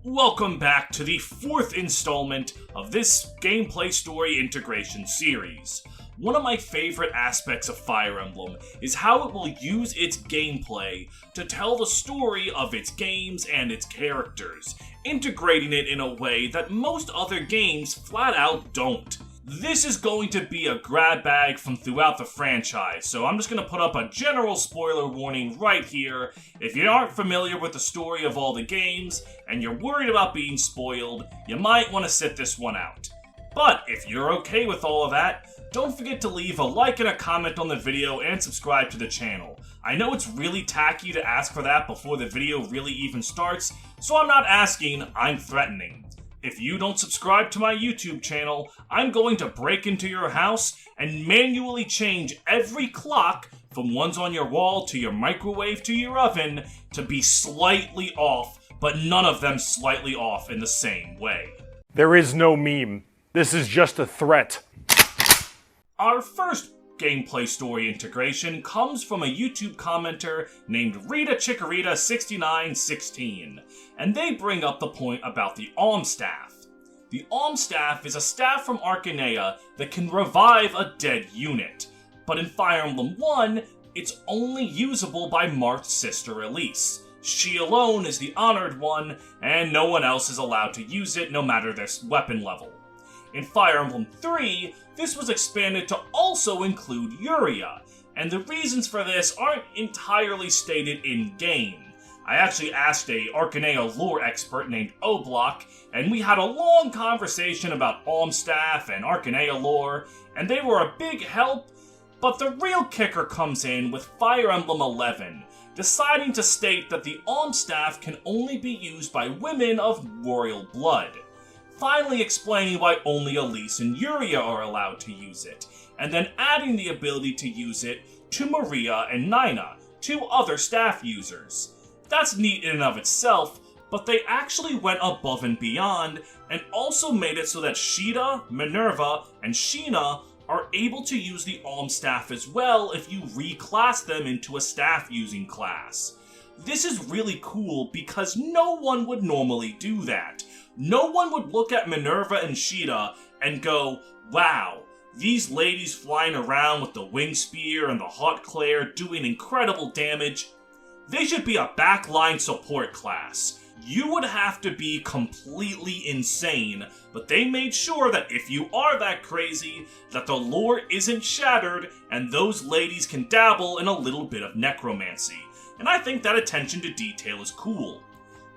Welcome back to the fourth installment of this gameplay story integration series. One of my favorite aspects of Fire Emblem is how it will use its gameplay to tell the story of its games and its characters, integrating it in a way that most other games flat out don't. This is going to be a grab bag from throughout the franchise, so I'm just going to put up a general spoiler warning right here. If you aren't familiar with the story of all the games, and you're worried about being spoiled, you might want to sit this one out. But if you're okay with all of that, don't forget to leave a like and a comment on the video and subscribe to the channel. I know it's really tacky to ask for that before the video really even starts, so I'm not asking, I'm threatening. If you don't subscribe to my YouTube channel, I'm going to break into your house and manually change every clock from ones on your wall to your microwave to your oven to be slightly off, but none of them slightly off in the same way. There is no meme. This is just a threat. Our first gameplay story integration comes from a YouTube commenter named RitaChikorita6916, and they bring up the point about the Alm Staff. The Alm Staff is a staff from Arcanea that can revive a dead unit, but in Fire Emblem 1, it's only usable by Marth's sister Elise. She alone is the honored one, and no one else is allowed to use it no matter their weapon level. In Fire Emblem 3, this was expanded to also include Yuria, and the reasons for this aren't entirely stated in-game. I actually asked a Arcanea lore expert named Oblock, and we had a long conversation about Alm Staff and Arcanea lore, and they were a big help, but the real kicker comes in with Fire Emblem 11, deciding to state that the Alm Staff can only be used by women of royal blood, finally explaining why only Elise and Yuria are allowed to use it, and then adding the ability to use it to Maria and Nina, two other staff users. That's neat in and of itself, but they actually went above and beyond, and also made it so that Sheeta, Minerva, and Sheena are able to use the Alm Staff as well if you reclass them into a staff-using class. This is really cool because no one would normally do that. No one would look at Minerva and Sheeta and go, wow, these ladies flying around with the wing spear and the hot claire doing incredible damage. They should be a backline support class. You would have to be completely insane, but they made sure that if you are that crazy, that the lore isn't shattered and those ladies can dabble in a little bit of necromancy. And I think that attention to detail is cool.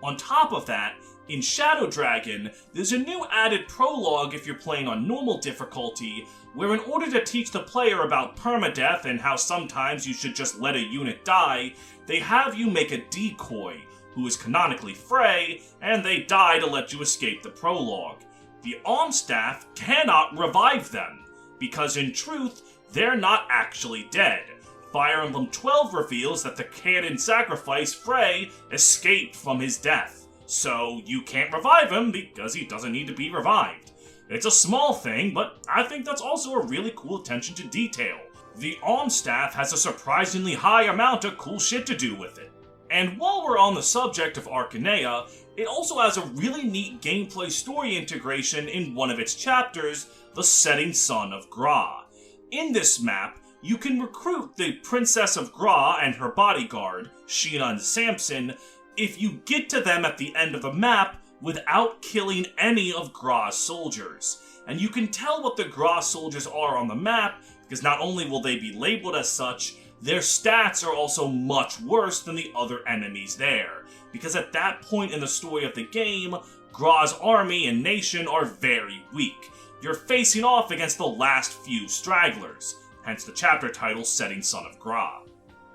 On top of that, in Shadow Dragon, there's a new added prologue if you're playing on normal difficulty, where in order to teach the player about permadeath and how sometimes you should just let a unit die, they have you make a decoy, who is canonically Frey, and they die to let you escape the prologue. The Alm Staff cannot revive them, because in truth, they're not actually dead. Fire Emblem 12 reveals that the canon sacrifice Frey escaped from his death. So you can't revive him because he doesn't need to be revived. It's a small thing, but I think that's also a really cool attention to detail. The Alm Staff has a surprisingly high amount of cool shit to do with it. And while we're on the subject of Arcanea, it also has a really neat gameplay story integration in one of its chapters, the Setting Sun of Gra. In this map, you can recruit the Princess of Gra and her bodyguard, Sheena and Samson, if you get to them at the end of the map without killing any of Gra's soldiers. And you can tell what the Gra soldiers are on the map, because not only will they be labeled as such, their stats are also much worse than the other enemies there. Because at that point in the story of the game, Gra's army and nation are very weak. You're facing off against the last few stragglers, hence the chapter title Setting Sun of Gra.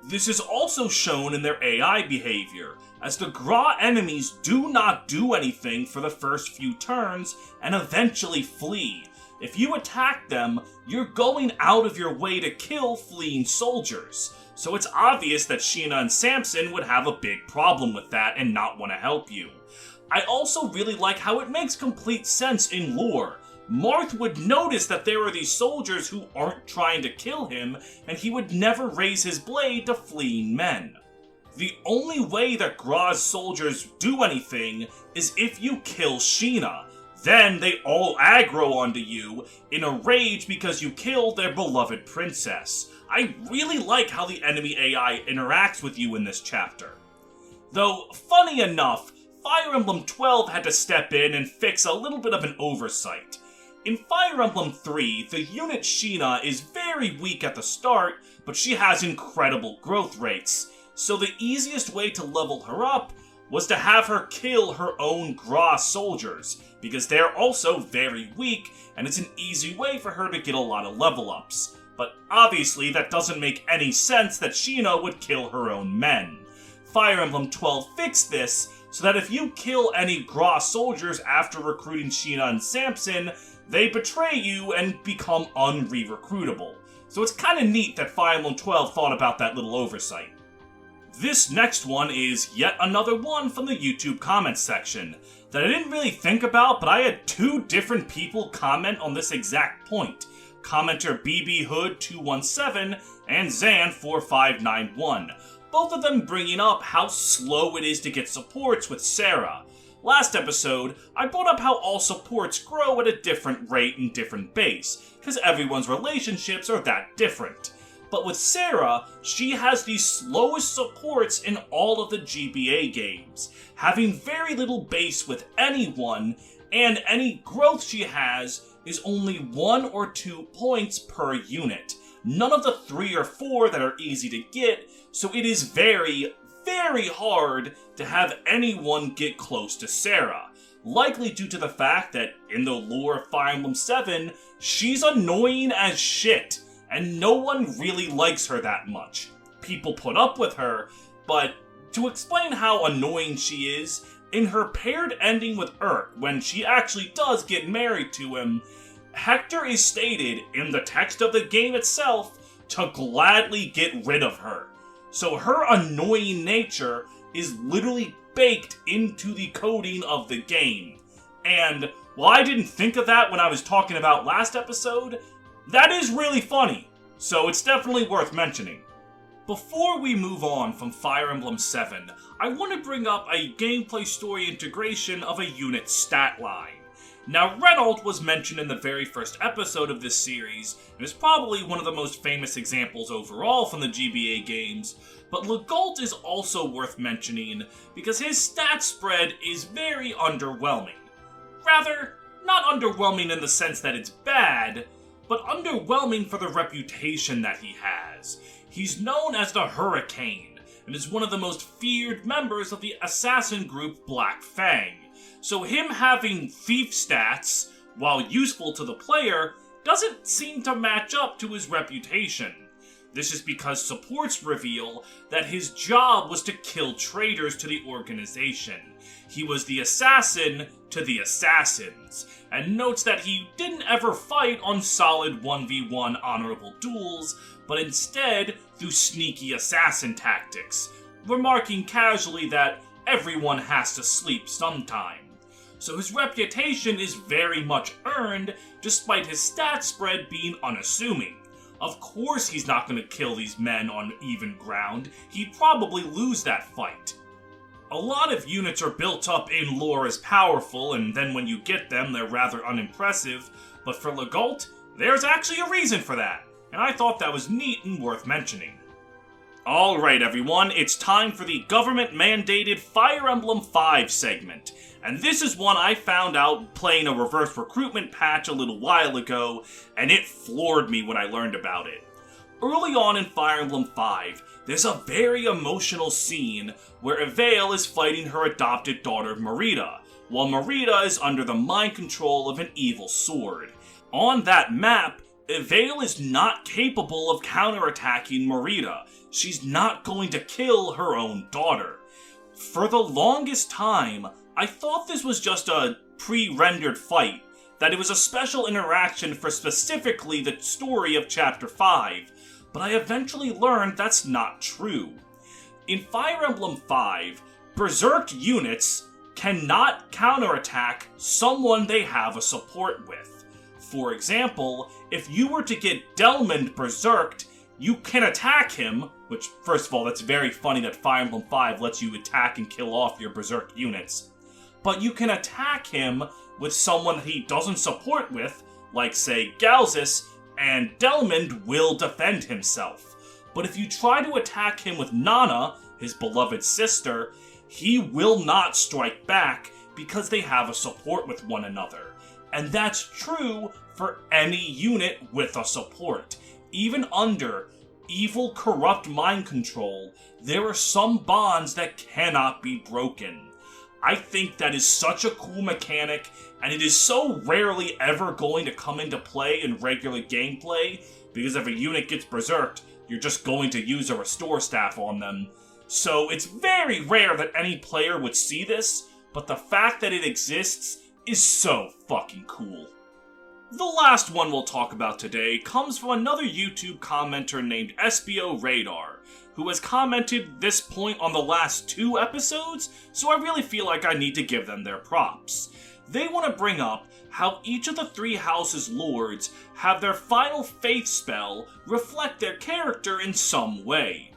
This is also shown in their AI behavior, as the Gra enemies do not do anything for the first few turns and eventually flee. If you attack them, you're going out of your way to kill fleeing soldiers. So it's obvious that Sheena and Samson would have a big problem with that and not want to help you. I also really like how it makes complete sense in lore. Marth would notice that there are these soldiers who aren't trying to kill him, and he would never raise his blade to fleeing men. The only way that Gra's soldiers do anything is if you kill Sheena. Then they all aggro onto you in a rage because you killed their beloved princess. I really like how the enemy AI interacts with you in this chapter. Though, funny enough, Fire Emblem 12 had to step in and fix a little bit of an oversight. In Fire Emblem 3, the unit Sheena is very weak at the start, but she has incredible growth rates, so the easiest way to level her up was to have her kill her own Gra soldiers, because they're also very weak, and it's an easy way for her to get a lot of level ups. But obviously that doesn't make any sense that Sheena would kill her own men. Fire Emblem 12 fixed this, so that if you kill any Gra soldiers after recruiting Sheena and Samson, they betray you and become unre-recruitable. So it's kinda neat that Fire Emblem 12 thought about that little oversight. This next one is yet another one from the YouTube comments section that I didn't really think about, but I had two different people comment on this exact point. Commenter BBHood217 and Zan4591, both of them bringing up how slow it is to get supports with Serra. Last episode, I brought up how all supports grow at a different rate in different base, because everyone's relationships are that different. But with Serra, she has the slowest supports in all of the GBA games, having very little base with anyone, and any growth she has is only 1 or 2 points per unit. None of the 3 or 4 that are easy to get, so it is very, very hard to have anyone get close to Serra. Likely due to the fact that in the lore of Fire Emblem 7, she's annoying as shit, and no one really likes her that much. People put up with her, but to explain how annoying she is, in her paired ending with Urk, when she actually does get married to him, Hector is stated in the text of the game itself to gladly get rid of her. So her annoying nature is literally baked into the coding of the game. And while I didn't think of that when I was talking about last episode, that is really funny, so it's definitely worth mentioning. Before we move on from Fire Emblem 7, I want to bring up a gameplay story integration of a unit stat line. Now, Renault was mentioned in the very first episode of this series, and is probably one of the most famous examples overall from the GBA games, but Legault is also worth mentioning because his stat spread is very underwhelming. Rather, not underwhelming in the sense that it's bad, but underwhelming for the reputation that he has. He's known as the Hurricane, and is one of the most feared members of the assassin group Black Fang. So him having thief stats, while useful to the player, doesn't seem to match up to his reputation. This is because supports reveal that his job was to kill traitors to the organization. He was the assassin to the assassins, and notes that he didn't ever fight on solid 1v1 honorable duels, but instead through sneaky assassin tactics, remarking casually that everyone has to sleep sometime. So his reputation is very much earned, despite his stat spread being unassuming. Of course he's not going to kill these men on even ground, he'd probably lose that fight. A lot of units are built up in lore as powerful, and then when you get them, they're rather unimpressive, but for Legault, there's actually a reason for that, and I thought that was neat and worth mentioning. Alright everyone, it's time for the government-mandated Fire Emblem 5 segment, and this is one I found out playing a reverse recruitment patch a little while ago, and it floored me when I learned about it. Early on in Fire Emblem 5, there's a very emotional scene where Evale is fighting her adopted daughter Marita, while Marita is under the mind control of an evil sword. On that map, Evale is not capable of counterattacking Marita. She's not going to kill her own daughter. For the longest time, I thought this was just a pre-rendered fight, that it was a special interaction for specifically the story of Chapter 5, but I eventually learned that's not true. In Fire Emblem 5, Berserked units cannot counterattack someone they have a support with. For example, if you were to get Delmond Berserked, you can attack him, which, first of all, that's very funny that Fire Emblem 5 lets you attack and kill off your Berserked units. But you can attack him with someone he doesn't support with, like, say, Galzus, and Delmond will defend himself. But if you try to attack him with Nana, his beloved sister, he will not strike back because they have a support with one another. And that's true for any unit with a support. Even under evil, corrupt mind control, there are some bonds that cannot be broken. I think that is such a cool mechanic, and it is so rarely ever going to come into play in regular gameplay, because if a unit gets berserked, you're just going to use a restore staff on them. So it's very rare that any player would see this, but the fact that it exists is so fucking cool. The last one we'll talk about today comes from another YouTube commenter named SBO Radar, who has commented this point on the last 2 episodes, so I really feel like I need to give them their props. They want to bring up how each of the 3 houses' lords have their final faith spell reflect their character in some way.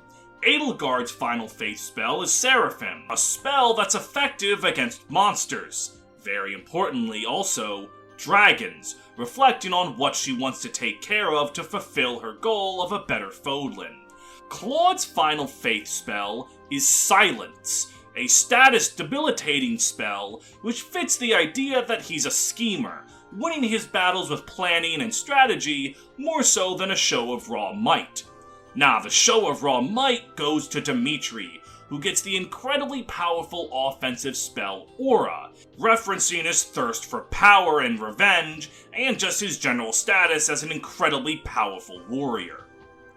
Edelgard's final faith spell is Seraphim, a spell that's effective against monsters. Very importantly also, dragons, reflecting on what she wants to take care of to fulfill her goal of a better Fodlan. Claude's final faith spell is Silence, a status debilitating spell which fits the idea that he's a schemer, winning his battles with planning and strategy more so than a show of raw might. Now, the show of raw might goes to Dimitri, who gets the incredibly powerful offensive spell Aura, referencing his thirst for power and revenge, and just his general status as an incredibly powerful warrior.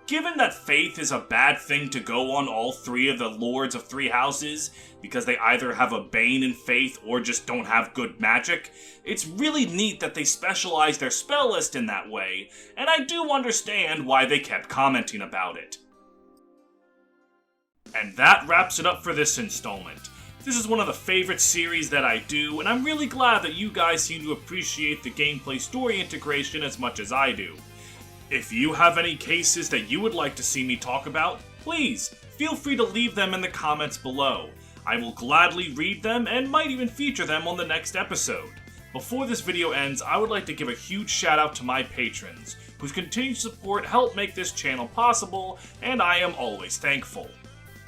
Given that faith is a bad thing to go on all 3 of the lords of 3 houses, because they either have a bane in faith or just don't have good magic, it's really neat that they specialize their spell list in that way, and I do understand why they kept commenting about it. And that wraps it up for this installment. This is one of the favorite series that I do, and I'm really glad that you guys seem to appreciate the gameplay story integration as much as I do. If you have any cases that you would like to see me talk about, please feel free to leave them in the comments below. I will gladly read them and might even feature them on the next episode. Before this video ends, I would like to give a huge shout out to my patrons, whose continued support help make this channel possible, and I am always thankful.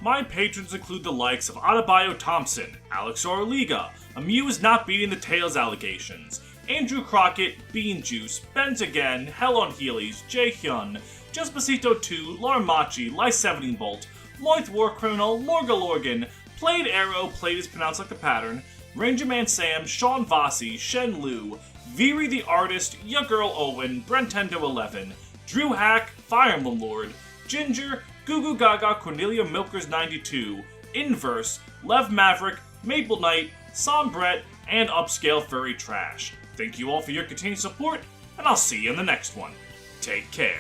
My patrons include the likes of Adebayo Thompson, Alex Orliga, Amuse Not Beating the Tails Allegations, Andrew Crockett, Bean Juice, Benz Again, Hell on Heelys, Jae Hyun, Justbasito 2, Larmachi, Ly17 Bolt, Moith War Criminal, Morga Lorgan, Played Arrow, Played is pronounced like the pattern, Ranger Man Sam, Sean Vossi, Shen Lu, Viri the Artist, Ya Girl Owen, Brentendo 11, Drew Hack, Fire Emblem Lord, Ginger, Goo Goo Gaga, Cornelia Milkers 92, Inverse, Lev Maverick, Maple Knight, Sam Brett, and Upscale Furry Trash. Thank you all for your continued support, and I'll see you in the next one. Take care.